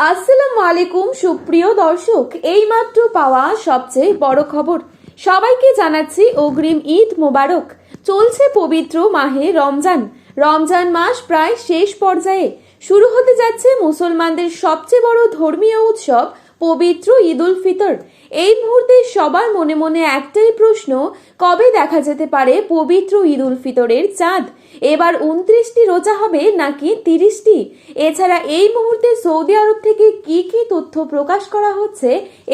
আসসালামু আলাইকুম সুপ্রিয় দর্শক, এইমাত্র পাওয়া সবচেয়ে বড় খবর। সবাইকে জানাচ্ছি অগ্রিম ঈদ মোবারক। চলছে পবিত্র মাহে রমজান। রমজান মাস প্রায় শেষ পর্যায়ে। শুরু হতে যাচ্ছে মুসলমানদের সবচেয়ে বড় ধর্মীয় উৎসব পবিত্র ঈদ উল ফিতর। এই মুহূর্তে সবার মনে মনে একটাই প্রশ্ন, কবে দেখা যেতে পারে পবিত্র ঈদ উল ফিতরের চাঁদ? এবার 29টি রোজা হবে নাকি 30টি? এছাড়া এই মুহূর্তে সৌদি আরব থেকে কি কি তথ্য প্রকাশ করা হচ্ছে,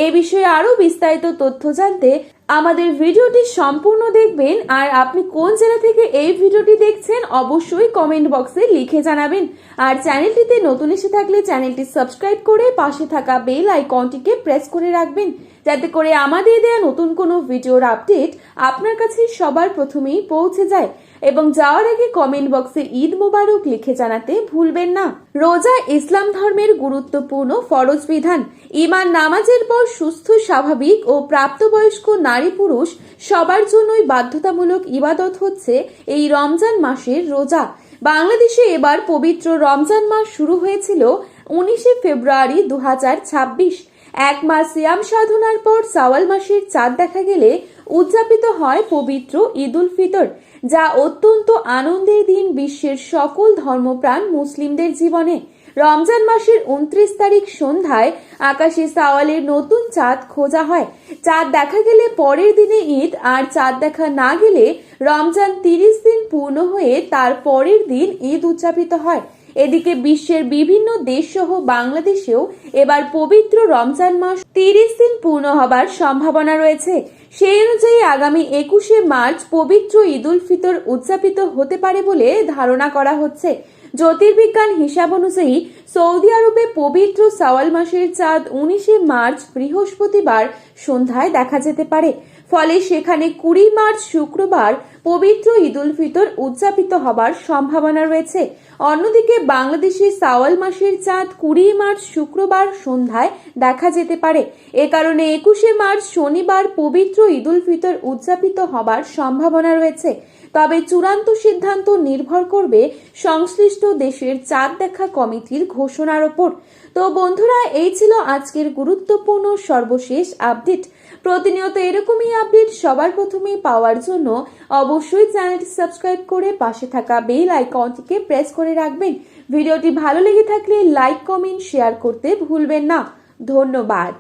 এ বিষয়ে আরো বিস্তারিত তথ্য জানতে আমাদের ভিডিওটি সম্পূর্ণ দেখবেন। আর আপনি কোন জেলা থেকে এই ভিডিওটি দেখছেন অবশ্যই কমেন্ট বক্সে লিখে জানাবেন। আর চ্যানেলটিতে নতুন এসে থাকলে চ্যানেলটি সাবস্ক্রাইব করে পাশে থাকা বেল আইকনটিকে প্রেস করে রাখবেন, যাতে করে আমাদের দেওয়া নতুন কোনো ভিডিওর আপডেট আপনার কাছে সবার প্রথমেই পৌঁছে যায়। এবং যাওয়ার আগে কমেন্ট বক্সে ঈদ মোবারক লিখে জানাতে ভুলবেন না। রোজা ইসলাম ধর্মের গুরুত্বপূর্ণ ফরজ বিধান। ঈমান নামাজের পর সুস্থ, স্বাভাবিক ও প্রাপ্তবয়স্ক নারী পুরুষ সবার জন্যই বাধ্যতামূলক ইবাদত হচ্ছে এই রমজান মাসের রোজা। বাংলাদেশে এবার পবিত্র রমজান মাস শুরু হয়েছিল 19 ফেব্রুয়ারি 2026। এক মাস সিয়াম সাধনার পর শাওয়াল মাসের চাঁদ দেখা গেলে উদযাপিত হয় পবিত্র ঈদ উল ফিতর, যা অত্যন্ত আনন্দের দিন বিশ্বের সকল ধর্মপ্রাণ মুসলিমদের জীবনে। রমজান মাসের 29 তারিখ সন্ধ্যায় আকাশে শাওয়ালের নতুন চাঁদ খোঁজা হয়। চাঁদ দেখা গেলে পরের দিনে ঈদ, আর চাঁদ দেখা না গেলে রমজান 30 দিন পূর্ণ হয়ে তার পরের দিন ঈদ উদযাপিত হয়। এদিকে বিশ্বের বিভিন্ন দেশ সহ বাংলাদেশেও এবার পবিত্র রমজান মাস 30 দিন পূর্ণ হবার সম্ভাবনা রয়েছে। সেই অনুযায়ী আগামী 21শে মার্চ পবিত্র ঈদ উল ফিতর উদযাপিত হতে পারে বলে ধারণা করা হচ্ছে। জ্যোতির্বিজ্ঞান হিসাব অনুযায়ী সৌদি আরবে পবিত্র শাওয়াল মাসের চাঁদ 19শে মার্চ বৃহস্পতিবার সন্ধ্যায় দেখা যেতে পারে। ফলে সেখানে 20 মার্চ শুক্রবার পবিত্র ঈদ উল ফিতর উদযাপিত হবার সম্ভাবনা রয়েছে। অন্যদিকে বাংলাদেশে শাওয়াল মাসের চাঁদ 20 মার্চ শুক্রবার সন্ধ্যায় দেখা যেতে পারে। এ কারণে 21শে মার্চ শনিবার পবিত্র ঈদ উল ফিতর উদযাপিত হবার সম্ভাবনা রয়েছে। তবে চূড়ান্ত সিদ্ধান্ত নির্ভর করবে সংশ্লিষ্ট দেশের চাঁদ দেখা কমিটির ঘোষণার ওপর। তো বন্ধুরা, এই ছিল আজকের গুরুত্বপূর্ণ সর্বশেষ আপডেট। প্রতিনিয়ত এরকমই আপডেট সবার প্রথমেই পাওয়ার জন্য অবশ্যই চ্যানেলটি সাবস্ক্রাইব করে পাশে থাকা বেল আইকনটিকে প্রেস করে রাখবেন। ভিডিওটি ভালো লেগে থাকলে লাইক, কমেন্ট, শেয়ার করতে ভুলবেন না। ধন্যবাদ।